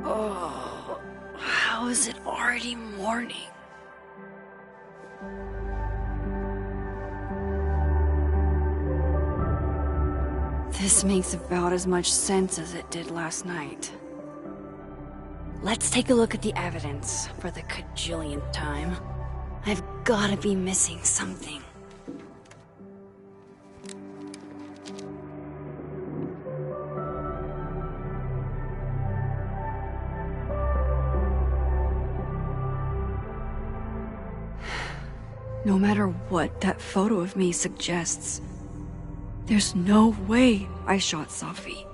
Oh, how is it already morning? This makes about as much sense as it did last night. Let's take a look at the evidence for the cajillionth time. I've gotta be missing something. No matter what that photo of me suggests, there's no way I shot Safi.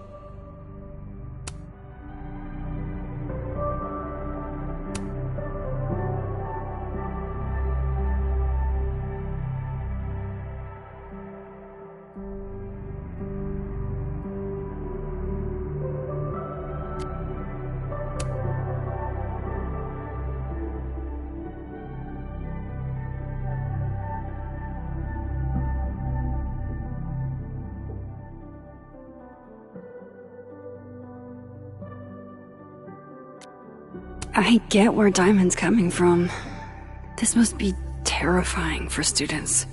I get where Diamond's coming from. This must be terrifying for students.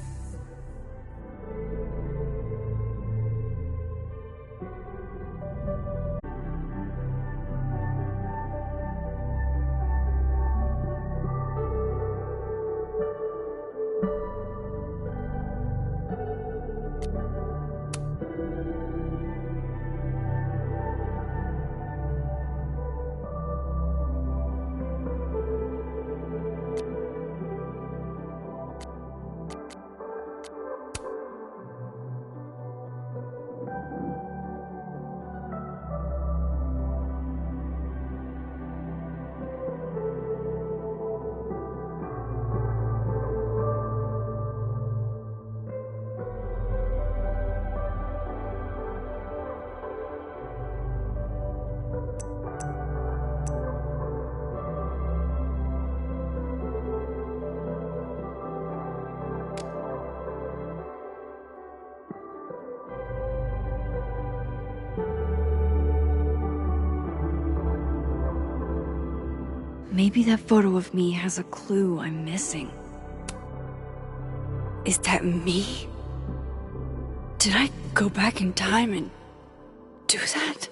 Maybe that photo of me has a clue I'm missing. Is that me? Did I go back in time and do that?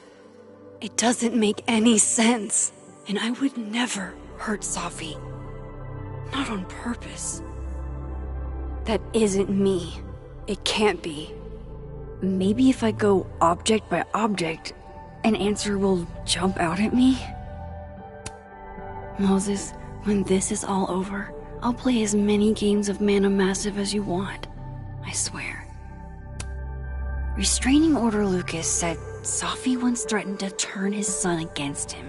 It doesn't make any sense. And I would never hurt Safi. Not on purpose. That isn't me. It can't be. Maybe if I go object by object, an answer will jump out at me? Moses, when this is all over, I'll play as many games of Mana Massive as you want. I swear. Restraining Order Lucas said Safi once threatened to turn his son against him.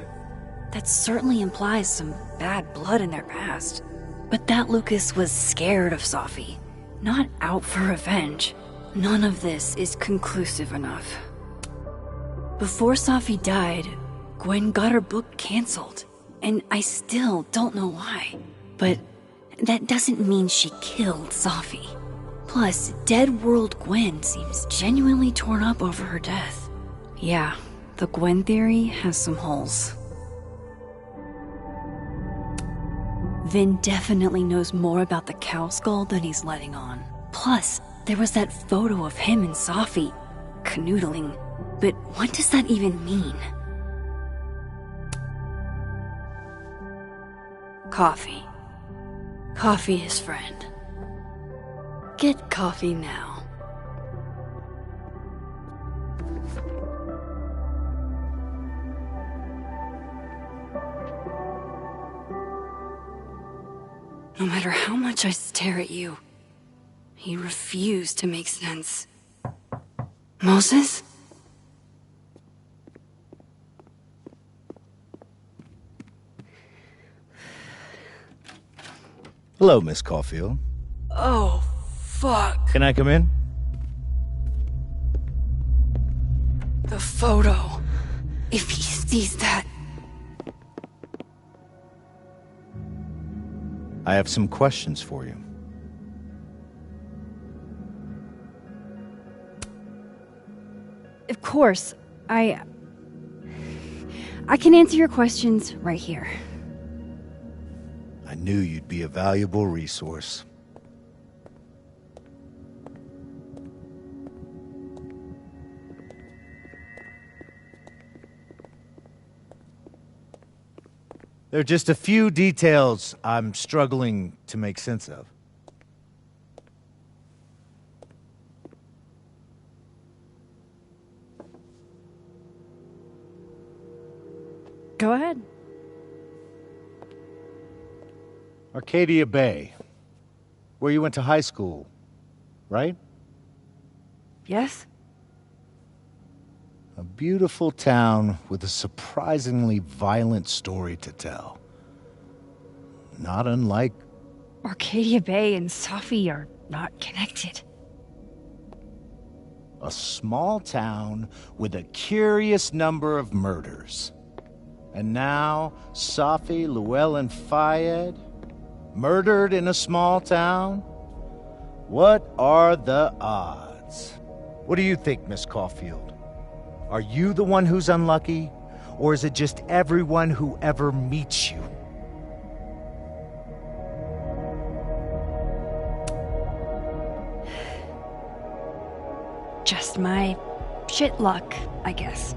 That certainly implies some bad blood in their past. But that Lucas was scared of Safi, not out for revenge. None of this is conclusive enough. Before Safi died, Gwen got her book canceled. And I still don't know why. But that doesn't mean she killed Safi. Plus, Dead World Gwen seems genuinely torn up over her death. Yeah, the Gwen theory has some holes. Vin definitely knows more about the cow skull than he's letting on. Plus, there was that photo of him and Safi canoodling. But what does that even mean? Coffee. Coffee is friend. Get coffee now. No matter how much I stare at you, he refused to make sense. Moses? Hello, Miss Caulfield. Oh, fuck. Can I come in? The photo. If he sees that... I have some questions for you. Of course. I can answer your questions right here. I knew you'd be a valuable resource. There are just a few details I'm struggling to make sense of. Go ahead. Arcadia Bay, where you went to high school, right? Yes? A beautiful town with a surprisingly violent story to tell. Not unlike... Arcadia Bay and Safi are not connected. a small town with a curious number of murders. And now, Safi, Llewellyn Fayed, murdered in a small town? What are the odds? What do you think, Miss Caulfield? Are you the one who's unlucky? Or is it just everyone who ever meets you? Just my shit luck, I guess.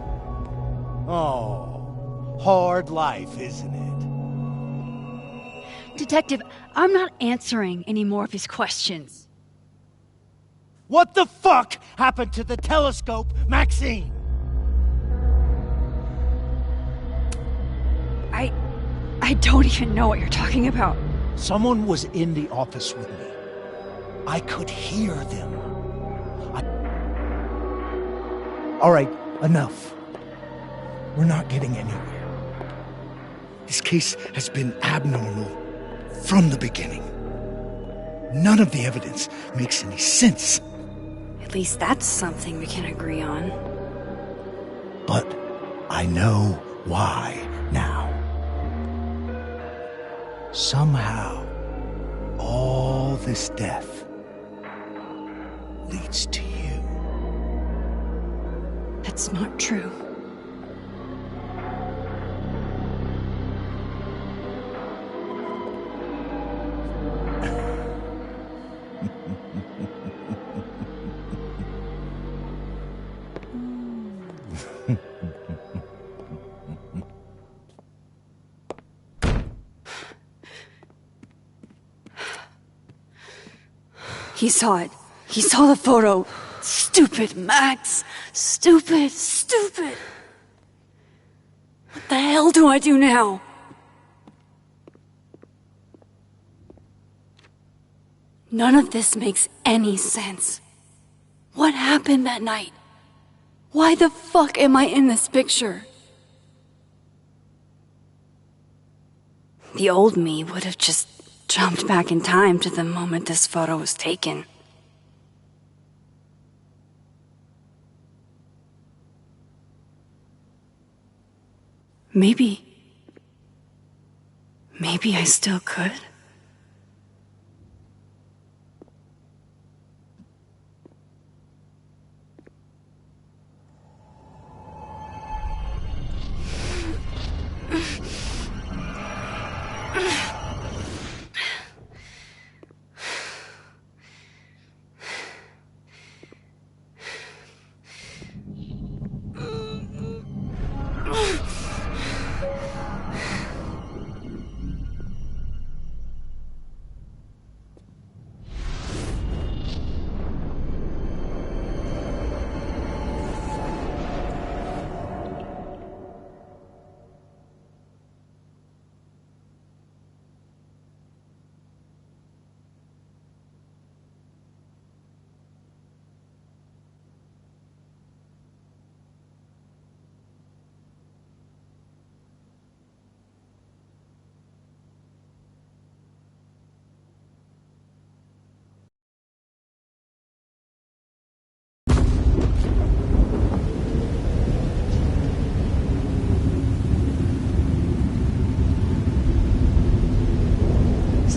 Oh, hard life, isn't it? Detective, I'm not answering any more of his questions. What the fuck happened to the telescope, Maxine? I don't even know what you're talking about. Someone was in the office with me. I could hear them. All right, enough. We're not getting anywhere. This case has been abnormal from the beginning. None of the evidence makes any sense. At least that's something we can agree on. But I know why now. Somehow, all this death leads to you. That's not true. He saw it. He saw the photo. Stupid, Max. Stupid, stupid. What the hell do I do now? None of this makes any sense. What happened that night? Why the fuck am I in this picture? The old me would have just jumped back in time to the moment this photo was taken. Maybe I still could.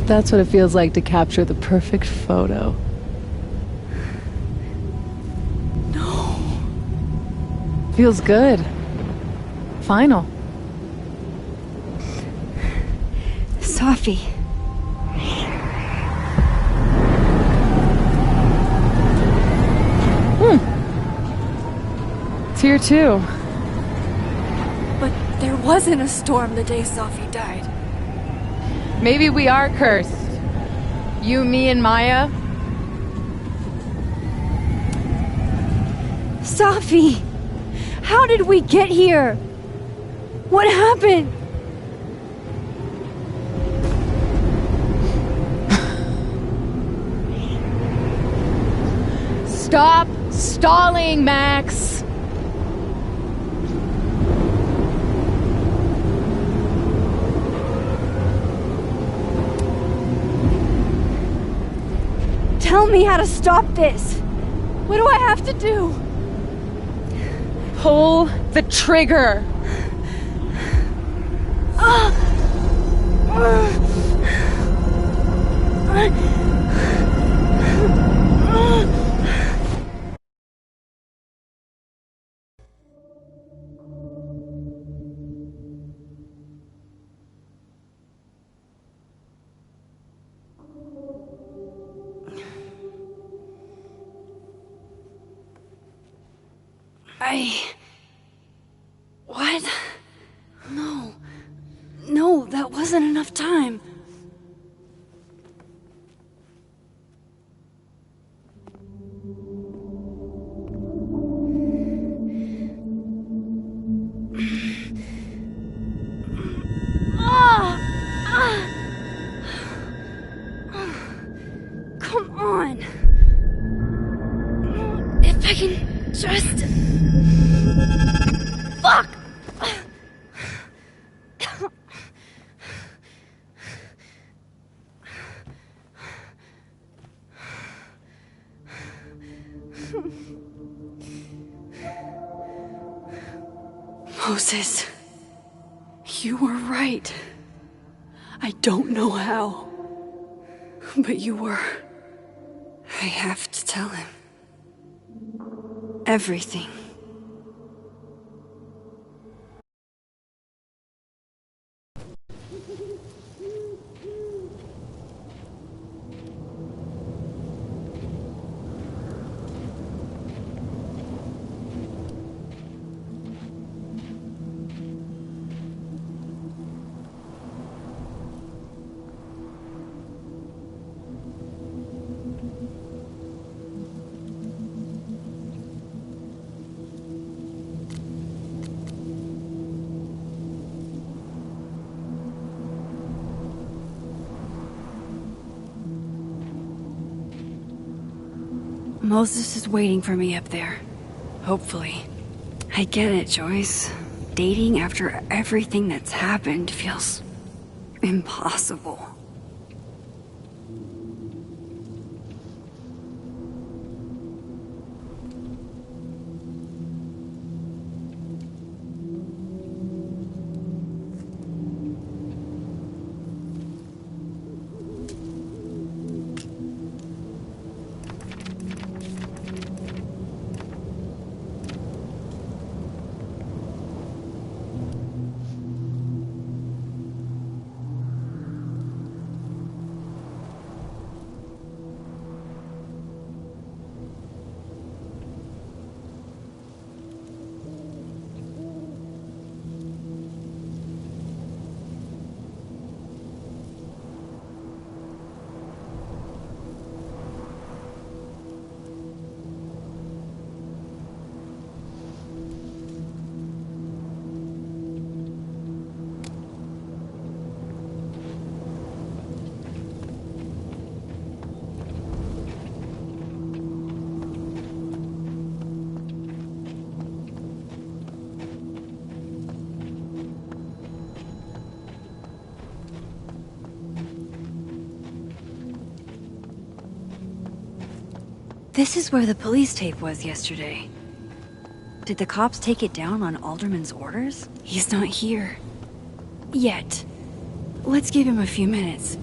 That's what it feels like to capture the perfect photo. No. Feels good. Final. Safi. It's here too. But there wasn't a storm the day Safi died. Maybe we are cursed. You, me, and Maya. Safi! How did we get here? What happened? Stop stalling, Max! Tell me how to stop this. What do I have to do? Pull the trigger. What? No. No, that wasn't enough time. Come on. If I can just... Fuck! Moses, you were right. I don't know how, but you were. I have to tell him. Everything. Moses is waiting for me up there. Hopefully. I get it, Joyce. Dating after everything that's happened feels... impossible. This is where the police tape was yesterday. Did the cops take it down on Alderman's orders? He's not here. Yet. Let's give him a few minutes.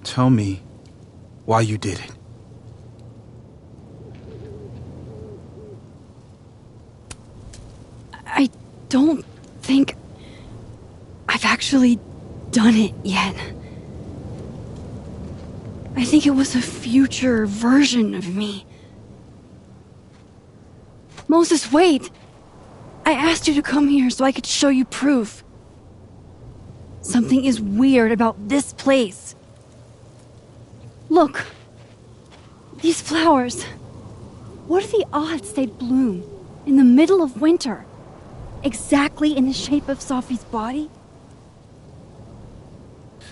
Tell me why you did it. I don't think I've actually done it yet. I think it was a future version of me. Moses, wait! I asked you to come here so I could show you proof. Something is weird about this place. Look. These flowers. What are the odds they'd bloom in the middle of winter? Exactly in the shape of Sophie's body?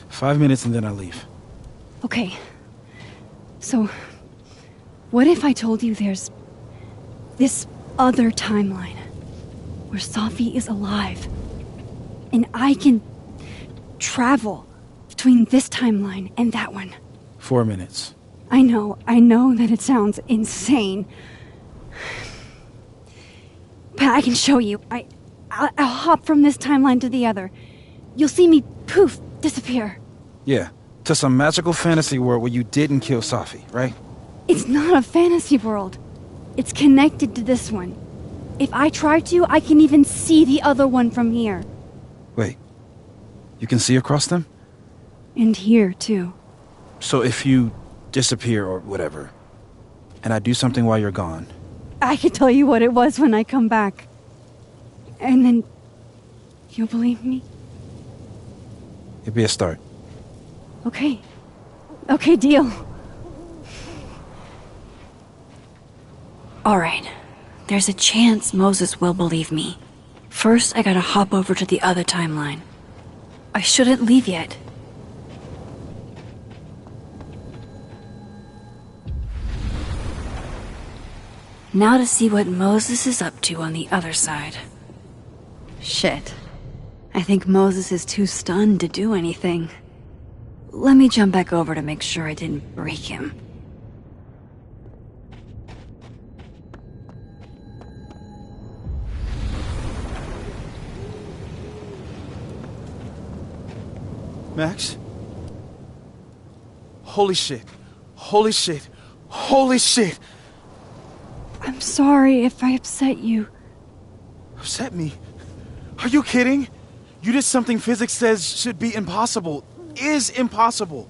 5 minutes and then I leave. Okay. So, what if I told you there's this other timeline where Sophie is alive and I can travel between this timeline and that one? 4 minutes. I know that it sounds insane. But I can show you. I'll hop from this timeline to the other. You'll see me, poof, disappear. Yeah, to some magical fantasy world where you didn't kill Sophie, right? It's not a fantasy world. It's connected to this one. If I try to, I can even see the other one from here. Wait, you can see across them? And here, too. So if you disappear or whatever, and I do something while you're gone... I can tell you what it was when I come back. And then... you'll believe me? It'd be a start. Okay. Okay, deal. Alright. There's a chance Moses will believe me. First, I gotta hop over to the other timeline. I shouldn't leave yet. Now to see what Moses is up to on the other side. Shit. I think Moses is too stunned to do anything. Let me jump back over to make sure I didn't break him. Max? Holy shit. Holy shit. Holy shit! I'm sorry if I upset you. Upset me? Are you kidding? You did something physics says should be impossible. Is impossible.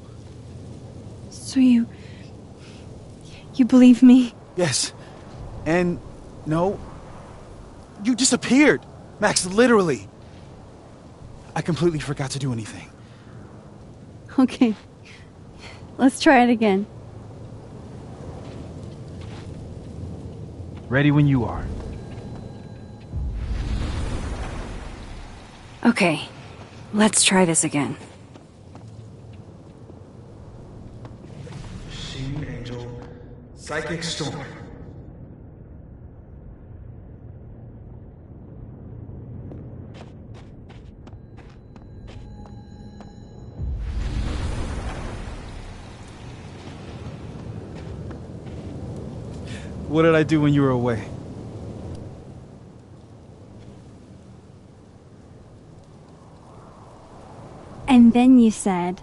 So you believe me? Yes. And no. You disappeared. Max, literally. I completely forgot to do anything. Okay. Let's try it again. Ready when you are. Okay. Let's try this again. Machine Angel, Psychic Storm. What did I do when you were away? And then you said...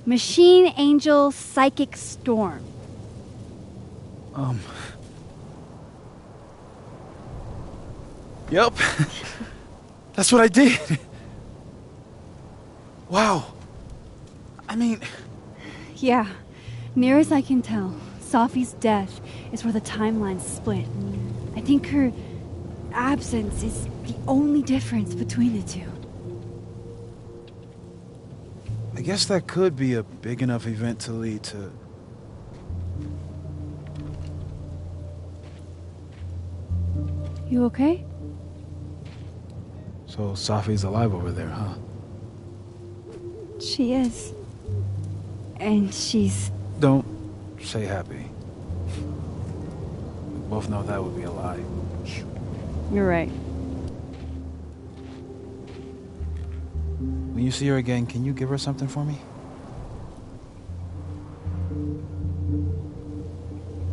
Machine Angel Psychic Storm. Yep. That's what I did. Wow. I mean... Yeah. Near as I can tell, Sophie's death is where the timelines split. I think her absence is the only difference between the two. I guess that could be a big enough event to lead to... You okay? So Sophie's alive over there, huh? She is. And she's... Don't say happy. We both know that would be a lie. You're right. When you see her again, can you give her something for me?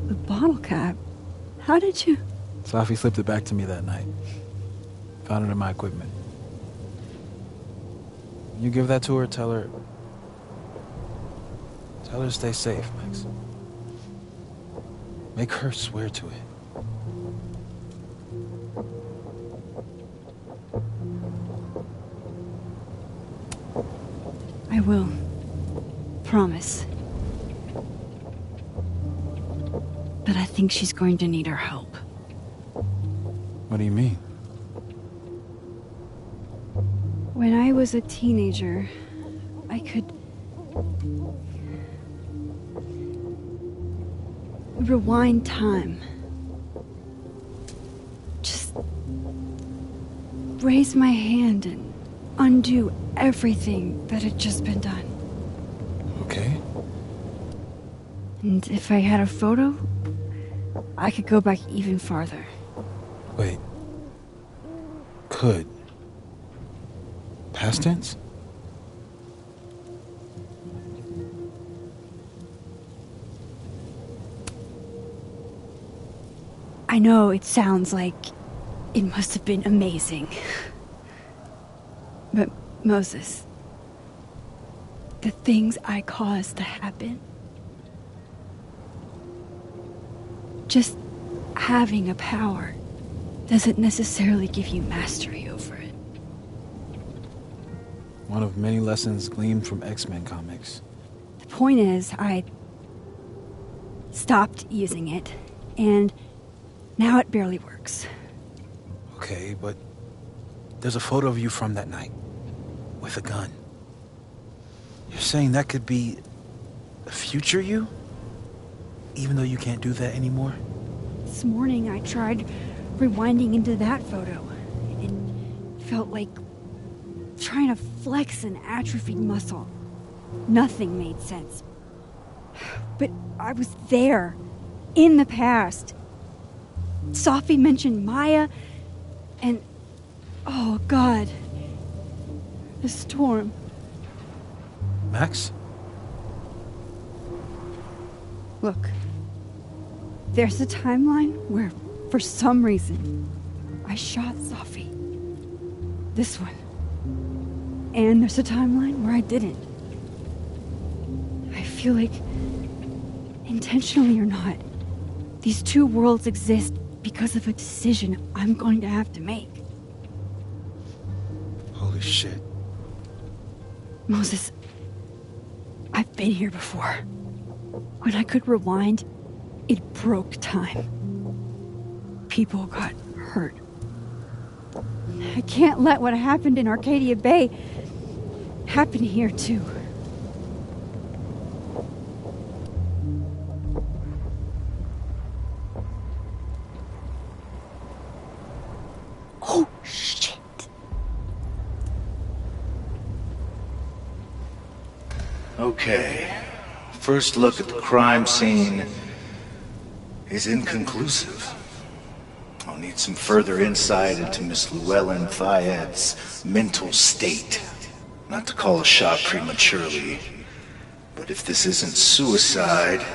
The bottle cap? How did you... Sophie slipped it back to me that night. Found it in my equipment. You give that to her, tell her to stay safe, Max. Make her swear to it. I will. Promise. But I think she's going to need our help. What do you mean? When I was a teenager, I could rewind time. Just raise my hand and undo everything that had just been done. Okay. And if I had a photo, I could go back even farther. Wait. Could. Past tense? I know it sounds like it must have been amazing. But Moses, the things I caused to happen, just having a power doesn't necessarily give you mastery over it. One of many lessons gleaned from X-Men comics. The point is, I stopped using it, and now it barely works. Okay, but there's a photo of you from that night. With a gun. You're saying that could be a future you? Even though you can't do that anymore? This morning I tried rewinding into that photo. It felt like trying to flex an atrophied muscle. Nothing made sense. But I was there, in the past. Sophie mentioned Maya, and oh God, the storm. Max? Look, there's a timeline where, for some reason, I shot Sophie. This one. And there's a timeline where I didn't. I feel like, intentionally or not, these two worlds exist because of a decision I'm going to have to make. Holy shit. Moses, I've been here before. When I could rewind, it broke time. People got hurt. I can't let what happened in Arcadia Bay happen here, too. Oh, shit. Okay. First look at the crime scene is inconclusive. I'll need some further insight into Miss Llewellyn Fayette's mental state. Not to call a shot prematurely, but if this isn't suicide,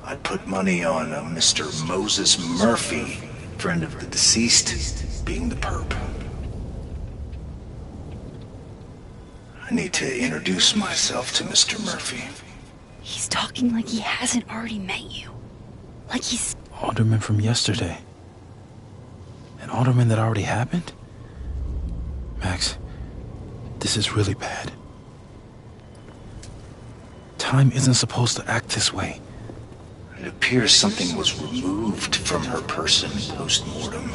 I'd put money on a Mr. Moses Murphy, friend of the deceased, being the perp. I need to introduce myself to Mr. Murphy. He's talking like he hasn't already met you. Like he's... Alderman from yesterday. An alderman that already happened? Max, this is really bad. Time isn't supposed to act this way. It appears something was removed from her person post-mortem.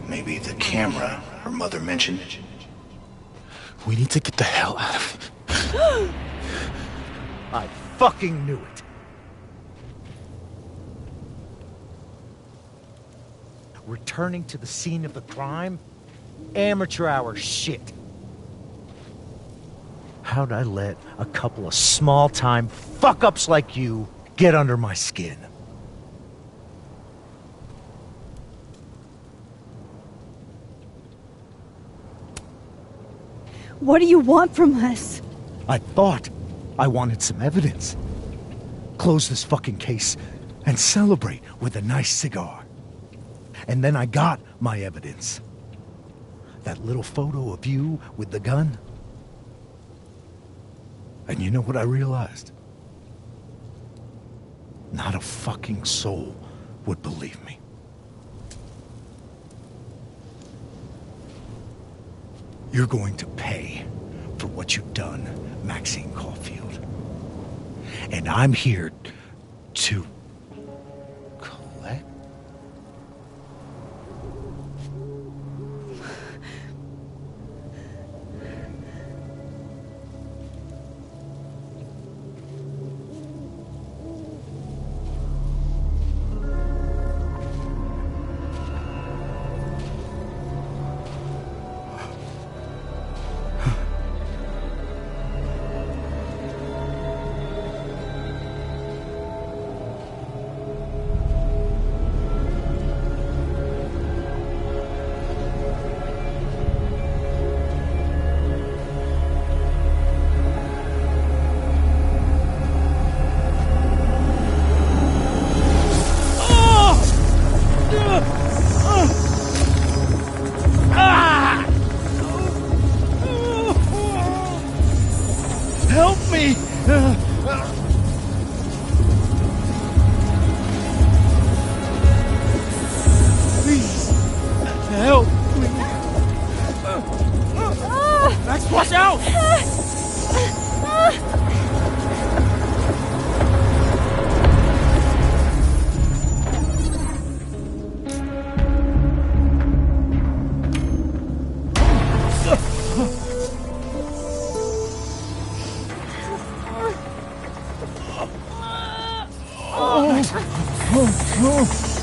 Maybe the camera her mother mentioned. We need to get the hell out of here. I fucking knew it. Returning to the scene of the crime? Amateur hour shit. How'd I let a couple of small-time fuck-ups like you get under my skin? What do you want from us? I thought I wanted some evidence. Close this fucking case and celebrate with a nice cigar. And then I got my evidence. that little photo of you with the gun. And you know what I realized? Not a fucking soul would believe me. You're going to pay for what you've done, Maxine Caulfield. And I'm here to collect. Help me! Please, help me! Max, watch out!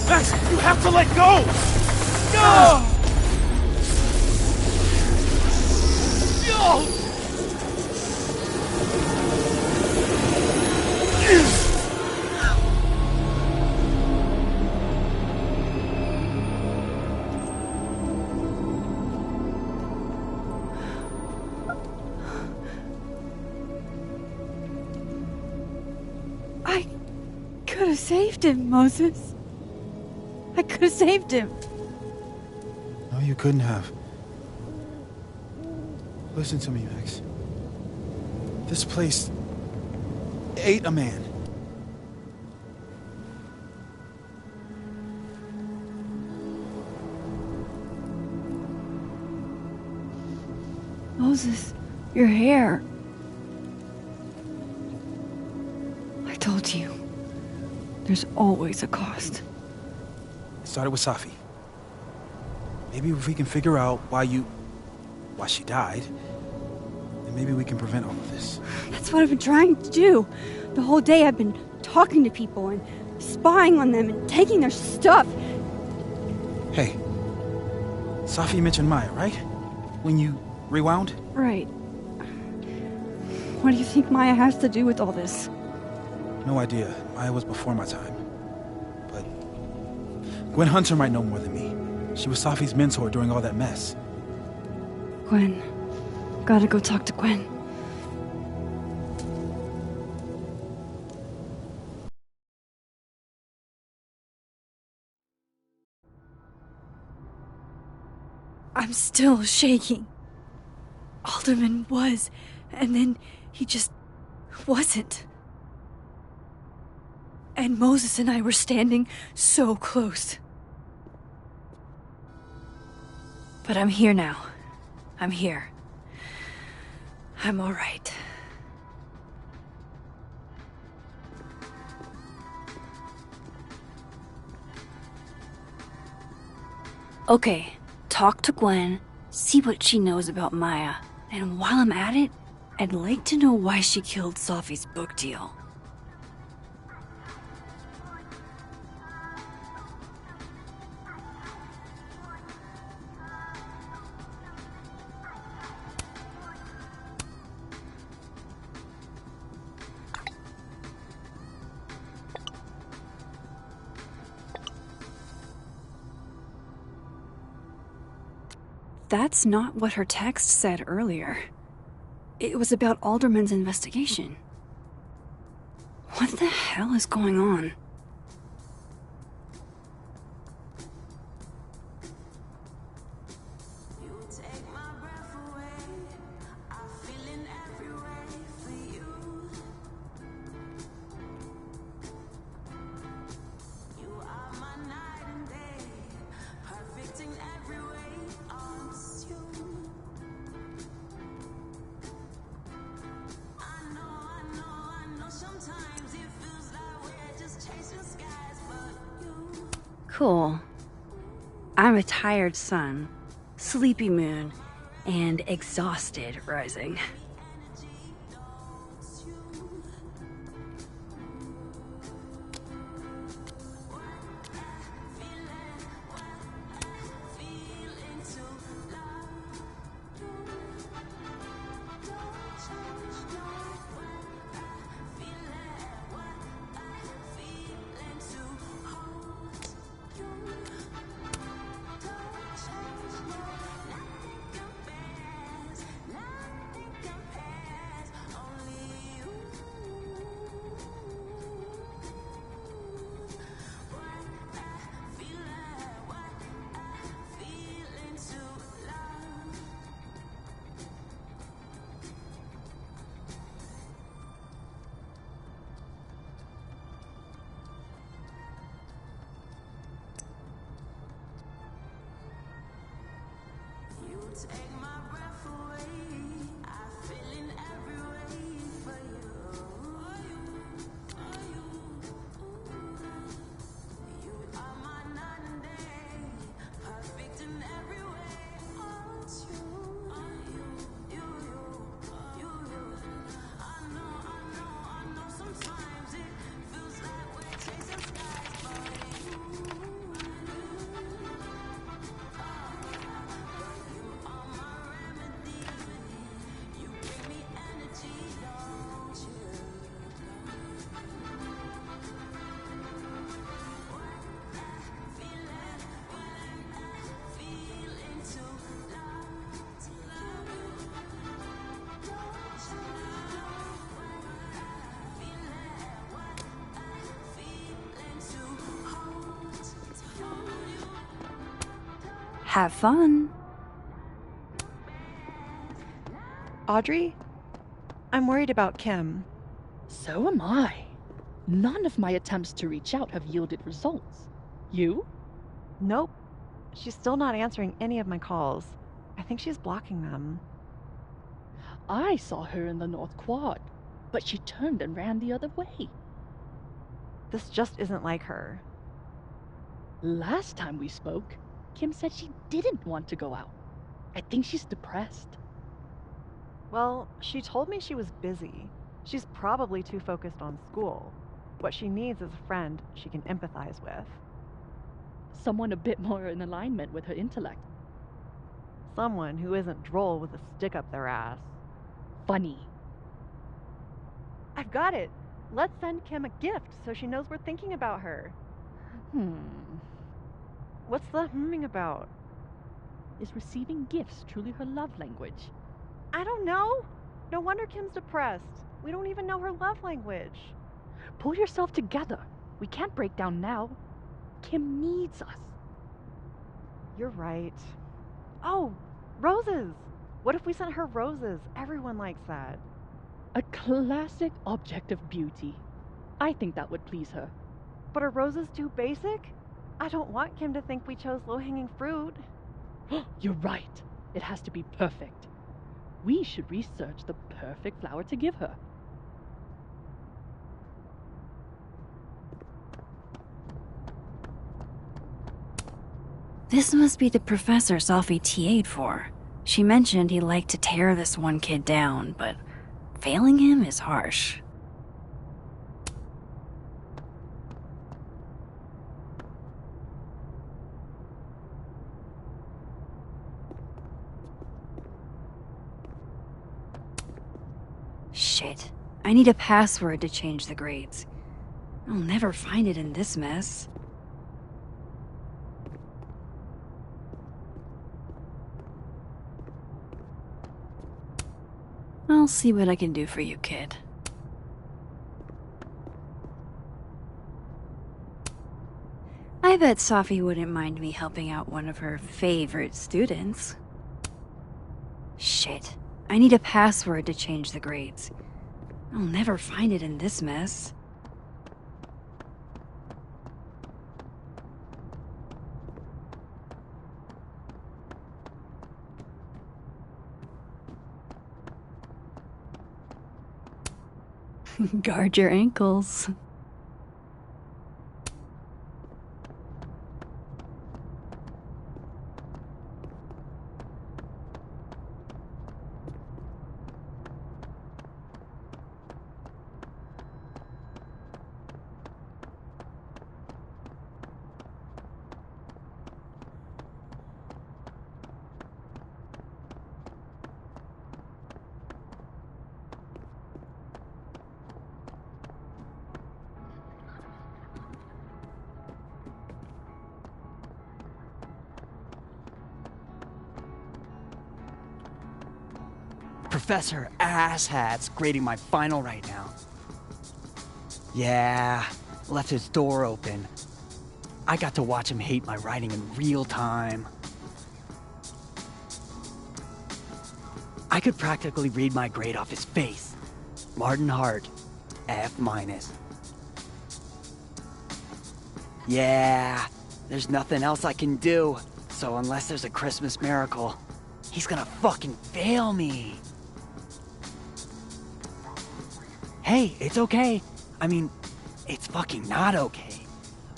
Max, you have to let go! No! I could have saved him, Moses. I could have saved him. No, you couldn't have. Listen to me, Max. This place ate a man. Moses, your hair. I told you. There's always a cost. It started with Safi. Maybe if we can figure out why she died, then maybe we can prevent all of this. That's what I've been trying to do. The whole day I've been talking to people and spying on them and taking their stuff. Hey, Safi mentioned Maya, right? When you rewound? Right. What do you think Maya has to do with all this? No idea. Maya was before my time. But Gwen Hunter might know more than me. She was Safi's mentor during all that mess. Gwen. Gotta go talk to Gwen. I'm still shaking. Alderman was, and then he just wasn't. And Moses and I were standing so close. But I'm here now. I'm here. I'm all right. Okay, talk to Gwen, see what she knows about Maya. And while I'm at it, I'd like to know why she killed Safi's book deal. That's not what her text said earlier. It was about Alderman's investigation. What the hell is going on? You take Cool. I'm a tired sun, sleepy moon, and exhausted rising. Have fun. Audrey? I'm worried about Kim. So am I. None of my attempts to reach out have yielded results. You? Nope. She's still not answering any of my calls. I think she's blocking them. I saw her in the North Quad, but she turned and ran the other way. This just isn't like her. Last time we spoke, Kim said she didn't want to go out. I think she's depressed. Well, she told me she was busy. She's probably too focused on school. What she needs is a friend she can empathize with. Someone a bit more in alignment with her intellect. Someone who isn't droll with a stick up their ass. Funny. I've got it. Let's send Kim a gift so she knows we're thinking about her. What's the humming about? Is receiving gifts truly her love language? I don't know. No wonder Kim's depressed. We don't even know her love language. Pull yourself together. We can't break down now. Kim needs us. You're right. Oh, roses. What if we sent her roses? Everyone likes that. A classic object of beauty. I think that would please her. But are roses too basic? I don't want Kim to think we chose low-hanging fruit. You're right. It has to be perfect. We should research the perfect flower to give her. This must be the professor Sophie TA'd for. She mentioned he liked to tear this one kid down, but failing him is harsh. Shit. I need a password to change the grades. I'll never find it in this mess. I'll see what I can do for you, kid. I bet Sophie wouldn't mind me helping out one of her favorite students. Shit. I need a password to change the grades. I'll never find it in this mess. Guard your ankles. Professor Asshat's grading my final right now. Yeah, left his door open. I got to watch him hate my writing in real time. I could practically read my grade off his face. Martin Hart, F-. Yeah, there's nothing else I can do, so unless there's a Christmas miracle, he's gonna fucking fail me. Hey, it's okay. I mean, it's fucking not okay.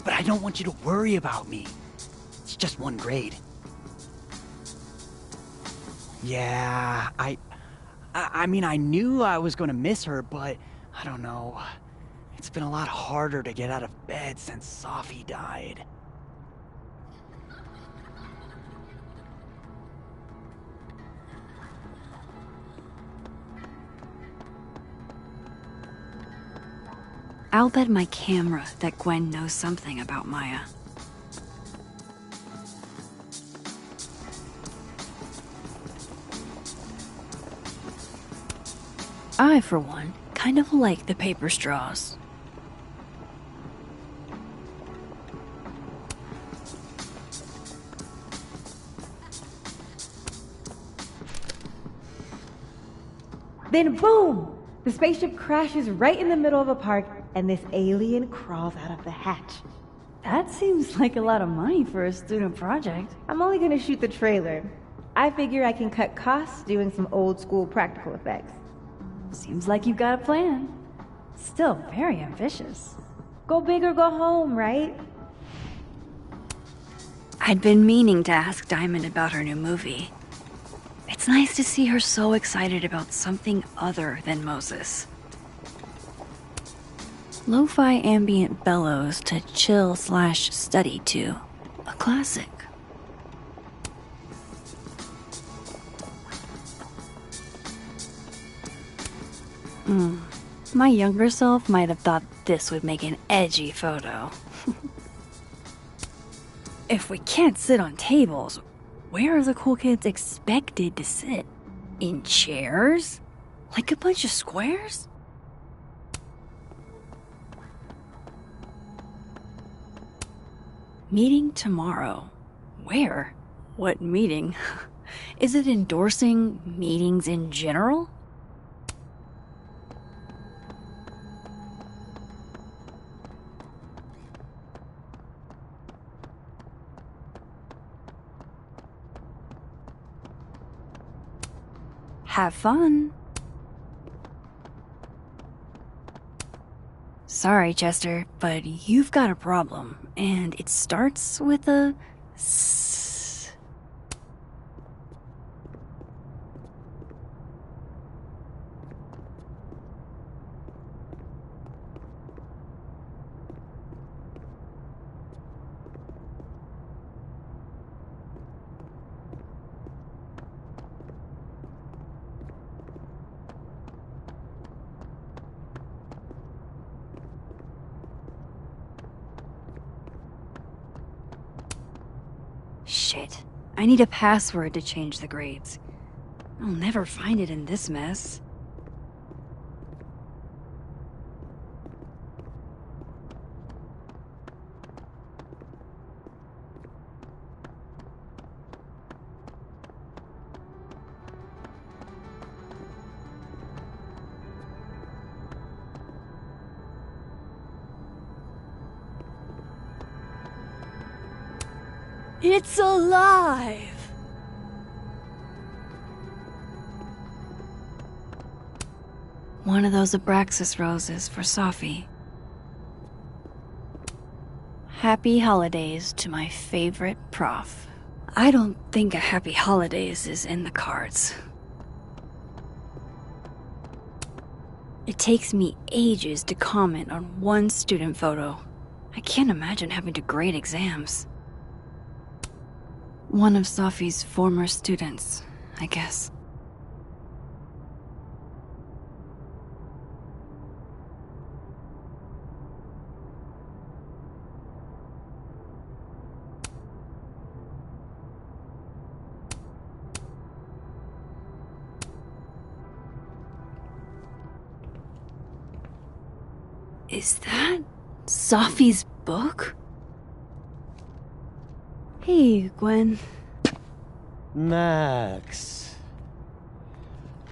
But I don't want you to worry about me. It's just one grade. Yeah, I mean, I knew I was gonna miss her, but I don't know. It's been a lot harder to get out of bed since Sophie died. I'll bet my camera that Gwen knows something about Maya. I, for one, kind of like the paper straws. Then boom! The spaceship crashes right in the middle of a park, and this alien crawls out of the hatch. That seems like a lot of money for a student project. I'm only gonna shoot the trailer. I figure I can cut costs doing some old school practical effects. Seems like you've got a plan. Still very ambitious. Go big or go home, right? I'd been meaning to ask Diamond about her new movie. It's nice to see her so excited about something other than Moses. Lo-fi ambient bellows to chill/study to. A classic. My younger self might have thought this would make an edgy photo. If we can't sit on tables, where are the cool kids expected to sit? In chairs? Like a bunch of squares? Meeting tomorrow. Where? What meeting? Is it endorsing meetings in general? Have fun. Sorry, Chester, but you've got a problem, and it starts with a S. Shit. I need a password to change the grades. I'll never find it in this mess. It's alive! One of those Abraxas roses for Sophie. Happy holidays to my favorite prof. I don't think a happy holidays is in the cards. It takes me ages to comment on one student photo. I can't imagine having to grade exams. One of Sophie's former students, I guess. Is that Sophie's book? Hey, Gwen. Max.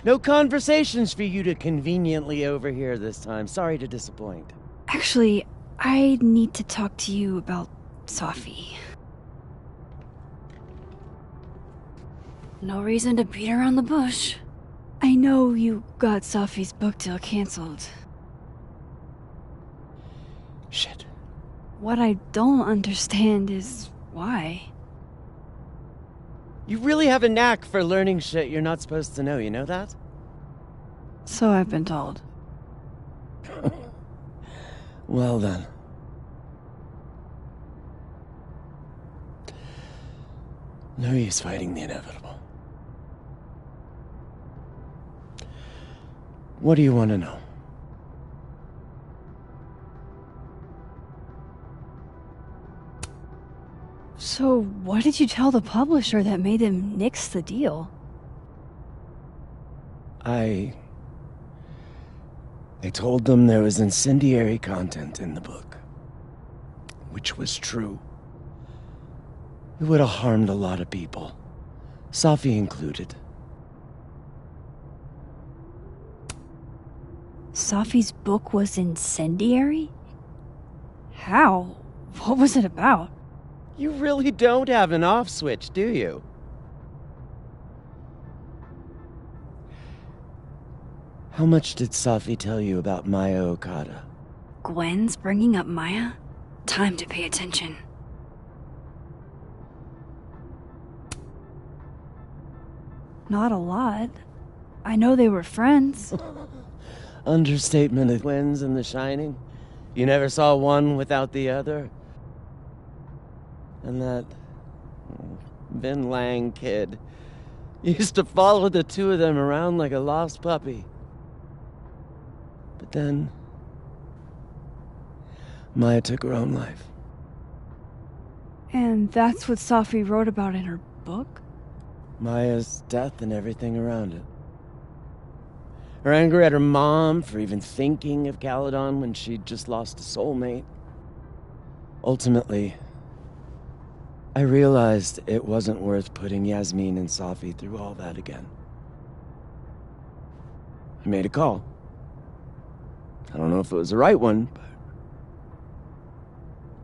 No conversations for you to conveniently overhear this time. Sorry to disappoint. Actually, I need to talk to you about Sophie. No reason to beat around the bush. I know you got Sophie's book deal canceled. Shit. What I don't understand is why. You really have a knack for learning shit you're not supposed to know, you know that? So I've been told. Well then. No use fighting the inevitable. What do you want to know? So what did you tell the publisher that made them nix the deal? I told them there was incendiary content in the book. Which was true. It would have harmed a lot of people. Sophie included. Sophie's book was incendiary? How? What was it about? You really don't have an off switch, do you? How much did Sophie tell you about Maya Okada? Gwen's bringing up Maya? Time to pay attention. Not a lot. I know they were friends. Understatement of twins in The Shining. You never saw one without the other. And that Vin Lang kid used to follow the two of them around like a lost puppy. But then Maya took her own life. And that's what Sophie wrote about in her book? Maya's death and everything around it. Her anger at her mom for even thinking of Caledon when she'd just lost a soulmate. Ultimately, I realized it wasn't worth putting Yasmin and Sophie through all that again. I made a call. I don't know if it was the right one, but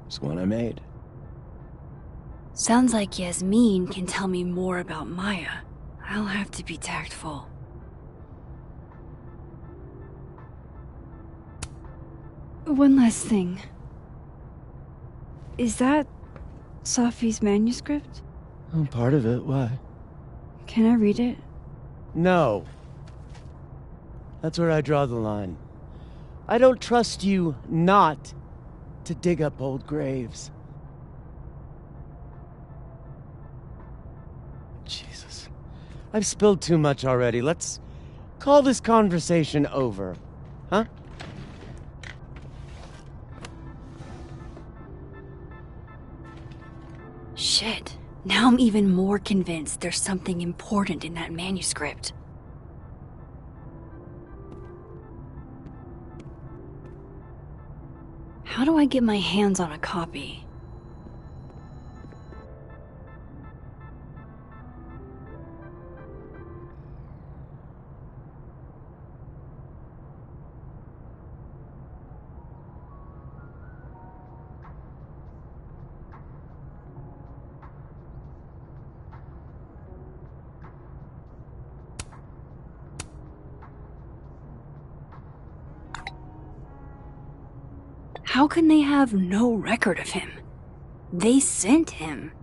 it's one I made. Sounds like Yasmin can tell me more about Maya. I'll have to be tactful. One last thing. Is that Sophie's manuscript? Oh, part of it. Why? Can I read it? No. That's where I draw the line. I don't trust you not to dig up old graves. Jesus. I've spilled too much already. Let's call this conversation over. Huh? Shit. Now I'm even more convinced there's something important in that manuscript. How do I get my hands on a copy? How can they have no record of him? They sent him.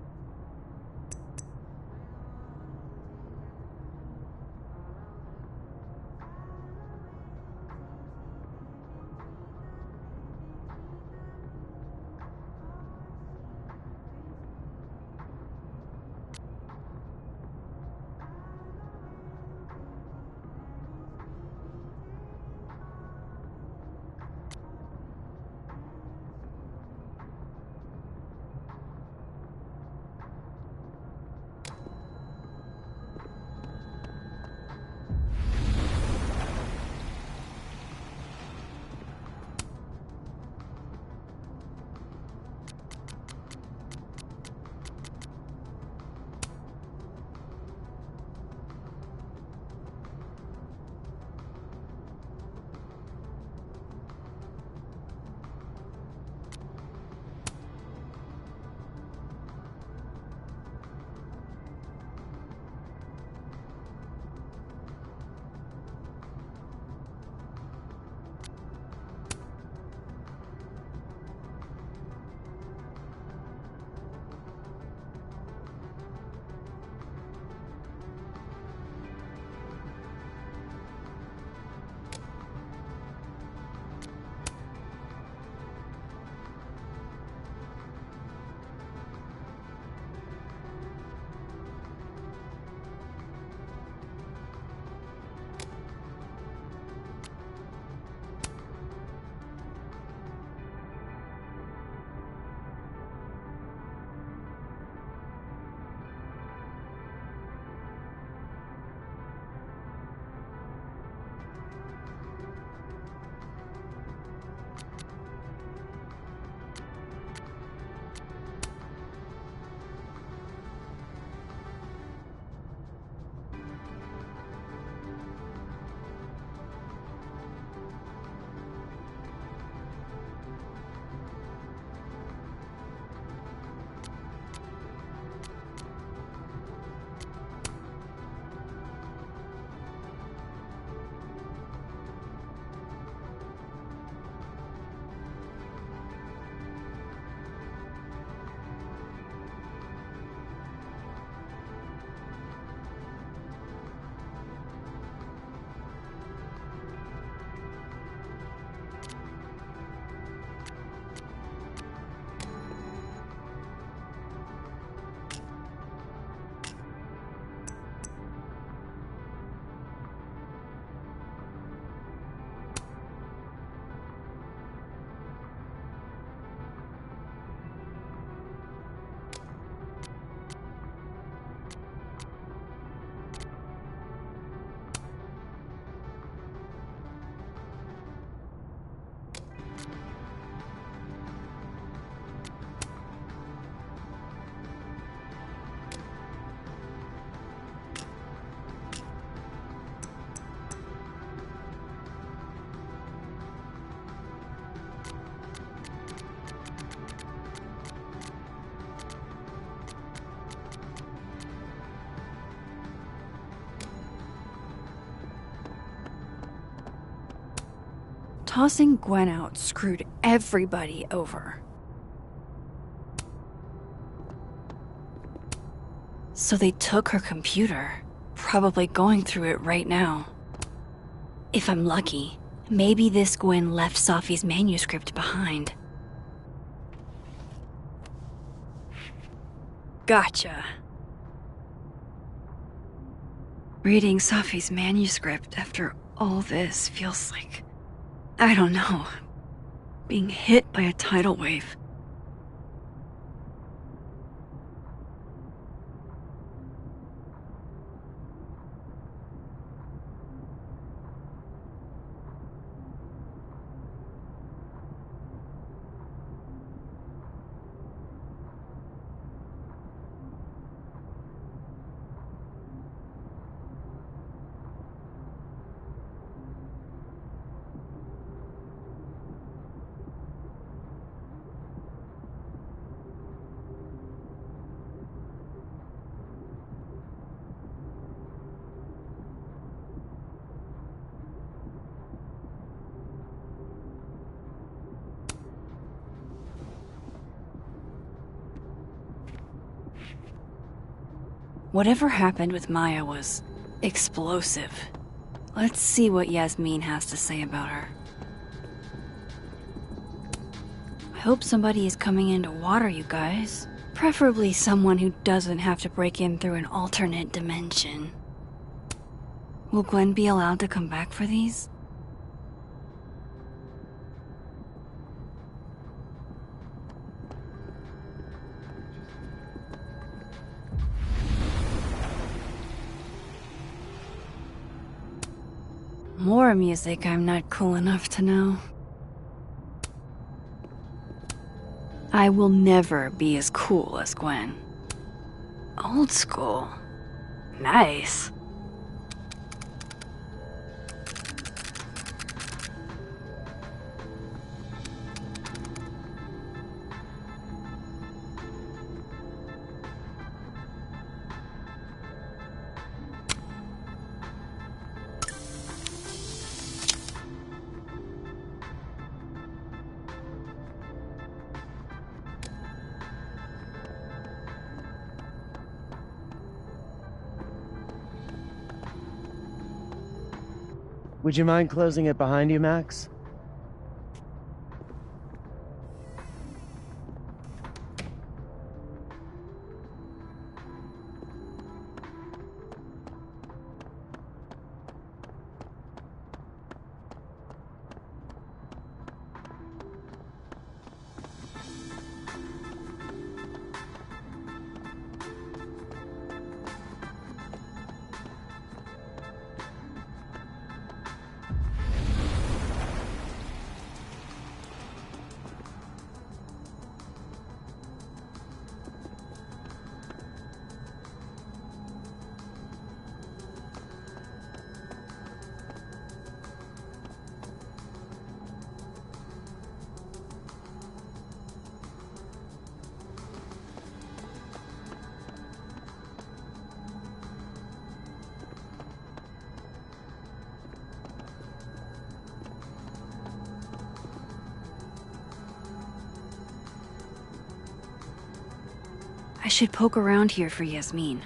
Tossing Gwen out screwed everybody over. So they took her computer, probably going through it right now. If I'm lucky, maybe this Gwen left Sophie's manuscript behind. Gotcha. Reading Sophie's manuscript after all this feels like, I don't know, being hit by a tidal wave. Whatever happened with Maya was explosive. Let's see what Yasmin has to say about her. I hope somebody is coming in to water you guys. Preferably someone who doesn't have to break in through an alternate dimension. Will Gwen be allowed to come back for these? More music I'm not cool enough to know. I will never be as cool as Gwen. Old school. Nice. Would you mind closing it behind you, Max? I should poke around here for Yasmin.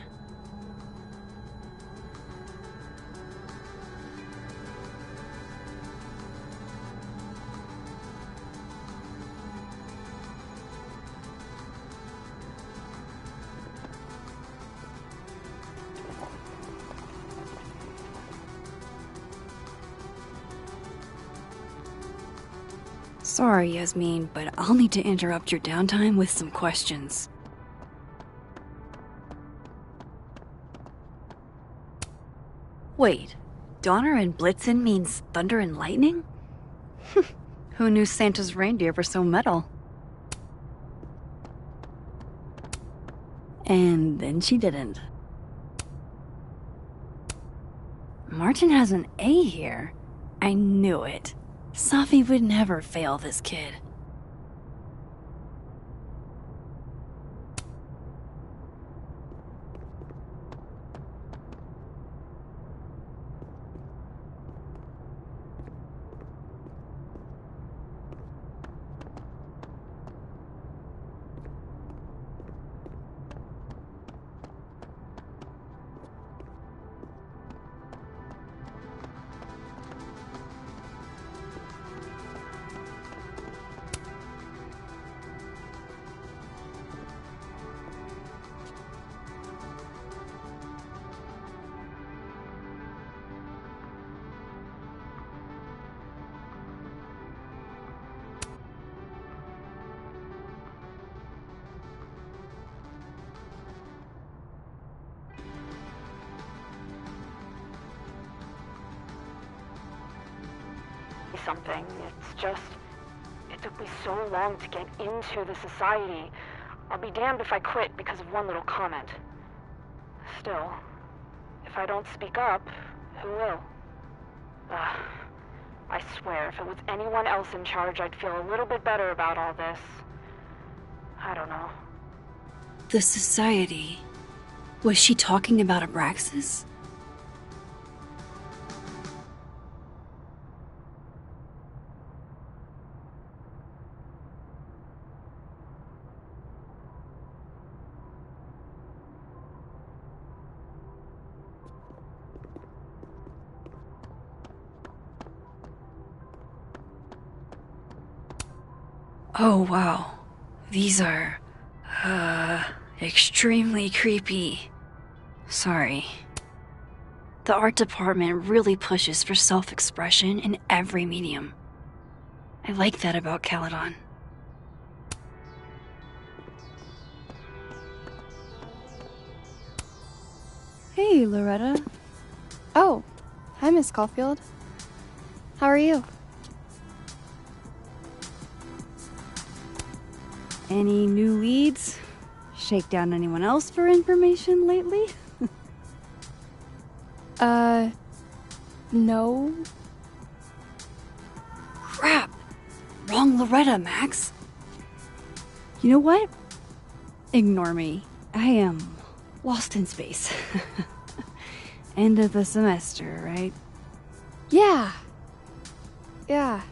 Sorry, Yasmin, but I'll need to interrupt your downtime with some questions. Wait, Donner and Blitzen means thunder and lightning? Who knew Santa's reindeer were so metal? And then she didn't. Martin has an A here. I knew it. Sophie would never fail this kid. something. It's just, it took me so long to get into the society. I'll be damned if I quit because of one little comment. Still, if I don't speak up, who will? I swear, if it was anyone else in charge, I'd feel a little bit better about all this. I don't know. The society. Was she talking about Abraxas? Oh, wow. These are, extremely creepy. Sorry. The art department really pushes for self-expression in every medium. I like that about Caledon. Hey, Loretta. Oh, hi, Miss Caulfield. How are you? Any new leads? Shake down anyone else for information lately? No. Crap! Wrong Loretta, Max. You know what? Ignore me. I am lost in space. End of the semester, right? Yeah. Yeah,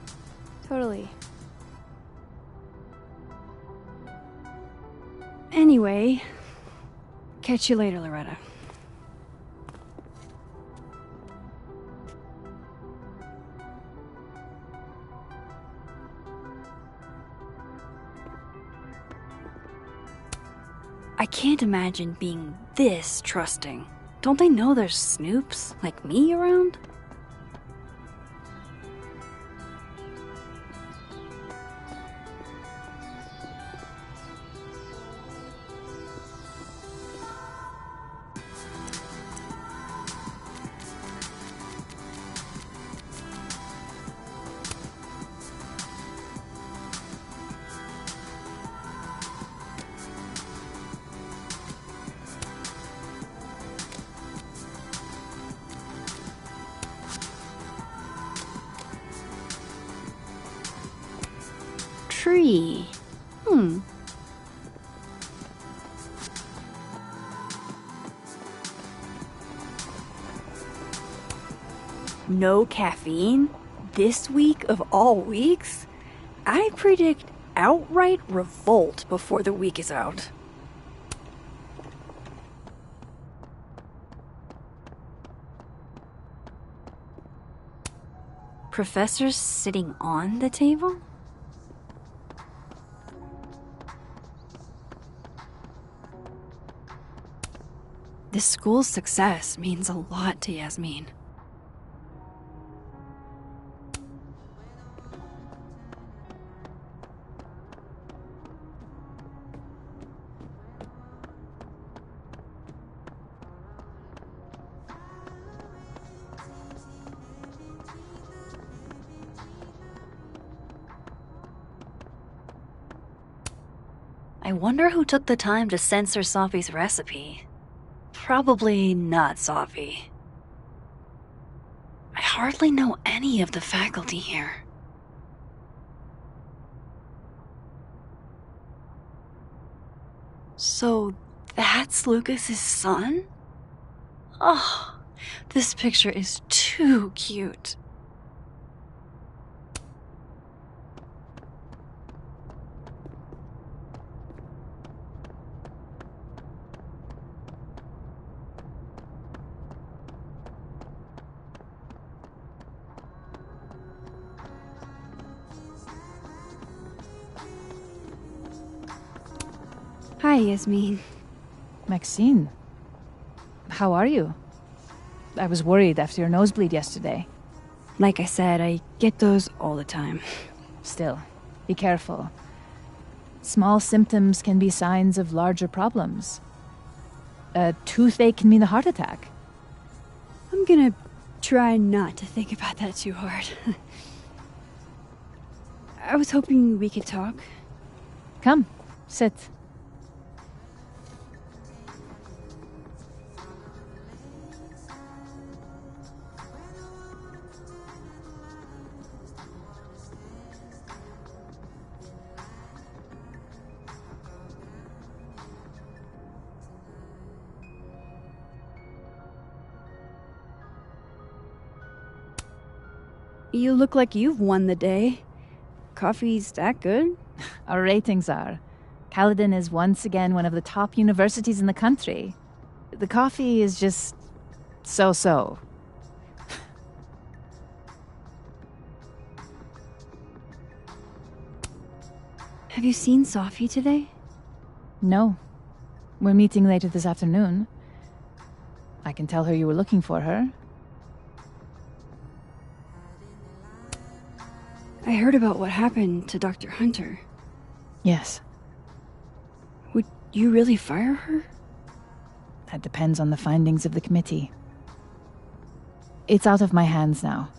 totally. Anyway, catch you later, Loretta. I can't imagine being this trusting. Don't they know there's snoops like me around? Tree. No caffeine? This week of all weeks? I predict outright revolt before the week is out. Professors sitting on the table? This school's success means a lot to Yasmin. I wonder who took the time to censor Safi's recipe. Probably not Safi. I hardly know any of the faculty here. So that's Lucas's son? Oh, this picture is too cute. Hi, Yasmin. Maxine, how are you? I was worried after your nosebleed yesterday. Like I said, I get those all the time. Still, be careful. Small symptoms can be signs of larger problems. A toothache can mean a heart attack. I'm gonna try not to think about that too hard. I was hoping we could talk. Come, sit. You look like you've won the day. Coffee's that good? Our ratings are. Caledon is once again one of the top universities in the country. The coffee is just so-so. Have you seen Sophie today? No. We're meeting later this afternoon. I can tell her you were looking for her. I heard about what happened to Dr. Hunter. Yes. Would you really fire her? That depends on the findings of the committee. It's out of my hands now.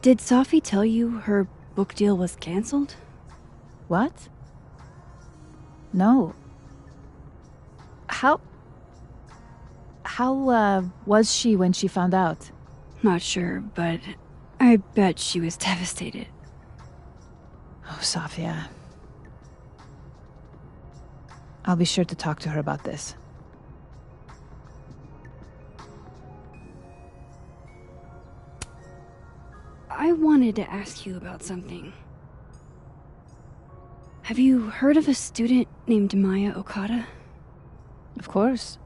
Did Sophie tell you her book deal was cancelled? What? No. How was she when she found out? Not sure, but I bet she was devastated. Oh, Sophia. I'll be sure to talk to her about this. I wanted to ask you about something. Have you heard of a student named Maya Okada? Of course.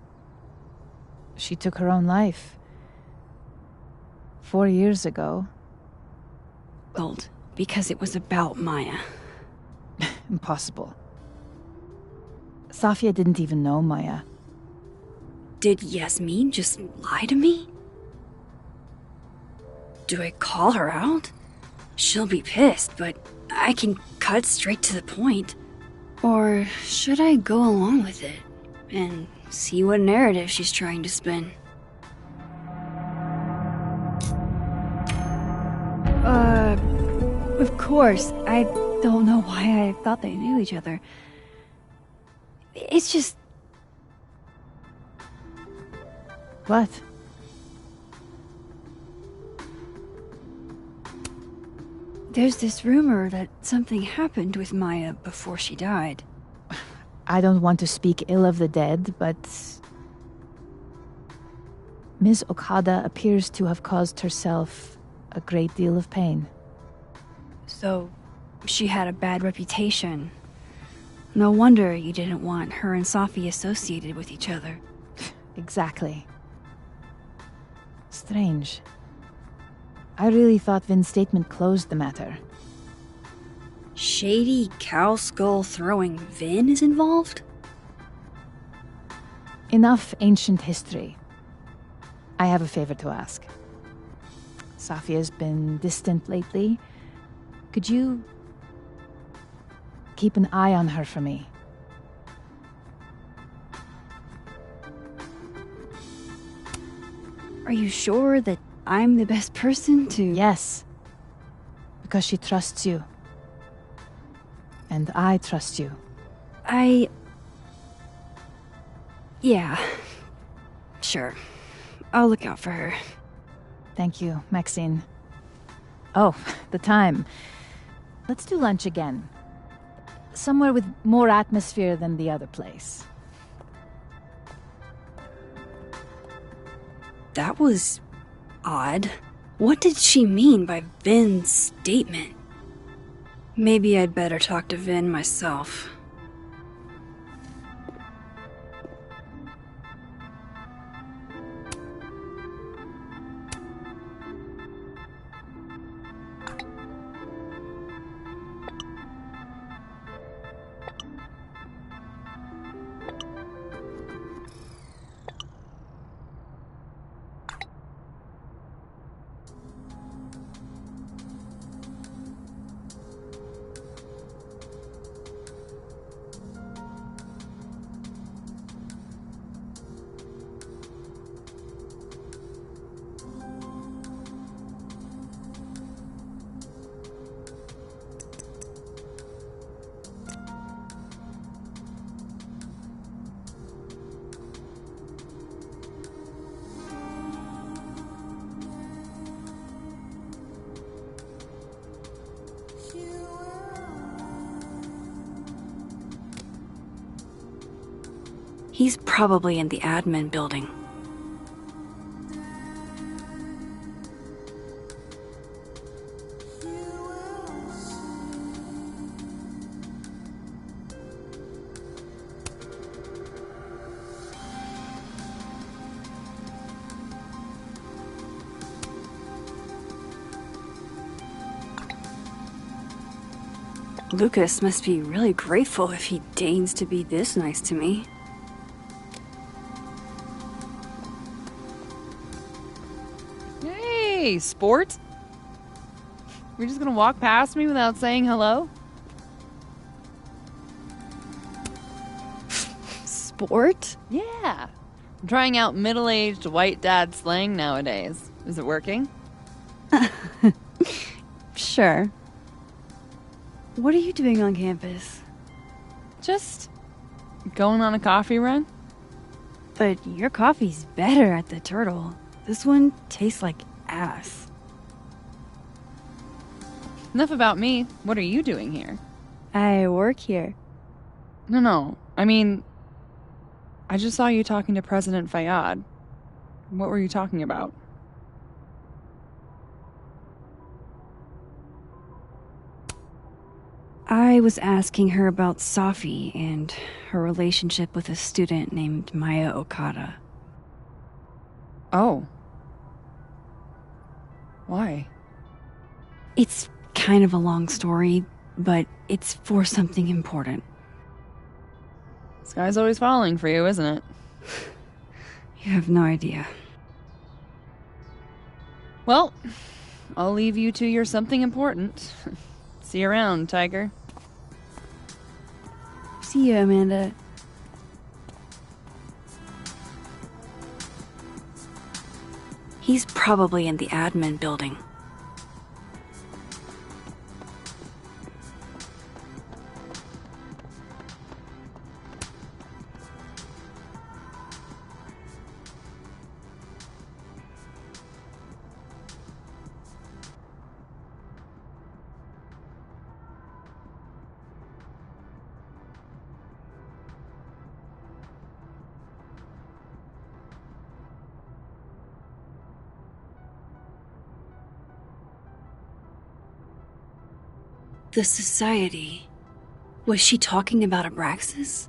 She took her own life. 4 years ago. Well, because it was about Maya. Impossible. Sophia didn't even know Maya. Did Yasmin just lie to me? Do I call her out? She'll be pissed, but I can cut straight to the point. Or should I go along with it and see what narrative she's trying to spin? Of course. I don't know why I thought they knew each other. It's just... What? There's this rumor that something happened with Maya before she died. I don't want to speak ill of the dead, but Ms. Okada appears to have caused herself a great deal of pain. So, she had a bad reputation. No wonder you didn't want her and Sophie associated with each other. Exactly. Strange. I really thought Vin's statement closed the matter. Shady cow skull throwing Vin is involved? Enough ancient history. I have a favor to ask. Sophia's been distant lately. Could you keep an eye on her for me? Are you sure that I'm the best person to... Yes. Because she trusts you. And I trust you. Yeah. Sure. I'll look out for her. Thank you, Maxine. Oh, the time. Let's do lunch again. Somewhere with more atmosphere than the other place. That was... odd. What did she mean by Vin's statement? Maybe I'd better talk to Vin myself. He's probably in the admin building. Lucas must be really grateful if he deigns to be this nice to me. Hey, sport? You're just gonna walk past me without saying hello? Sport? Yeah. I'm trying out middle-aged white dad slang nowadays. Is it working? Sure. What are you doing on campus? Just going on a coffee run? But your coffee's better at the Turtle. This one tastes like ass. Enough about me. What are you doing here? I work here. No. I mean, I just saw you talking to President Fayyad. What were you talking about? I was asking her about Safi and her relationship with a student named Maya Okada. Oh. Why? It's kind of a long story, but it's for something important. This guy's always falling for you, isn't it? You have no idea. Well, I'll leave you to your something important. See you around, Tiger. See you, Amanda. He's probably in the admin building. The society. Was she talking about Abraxas?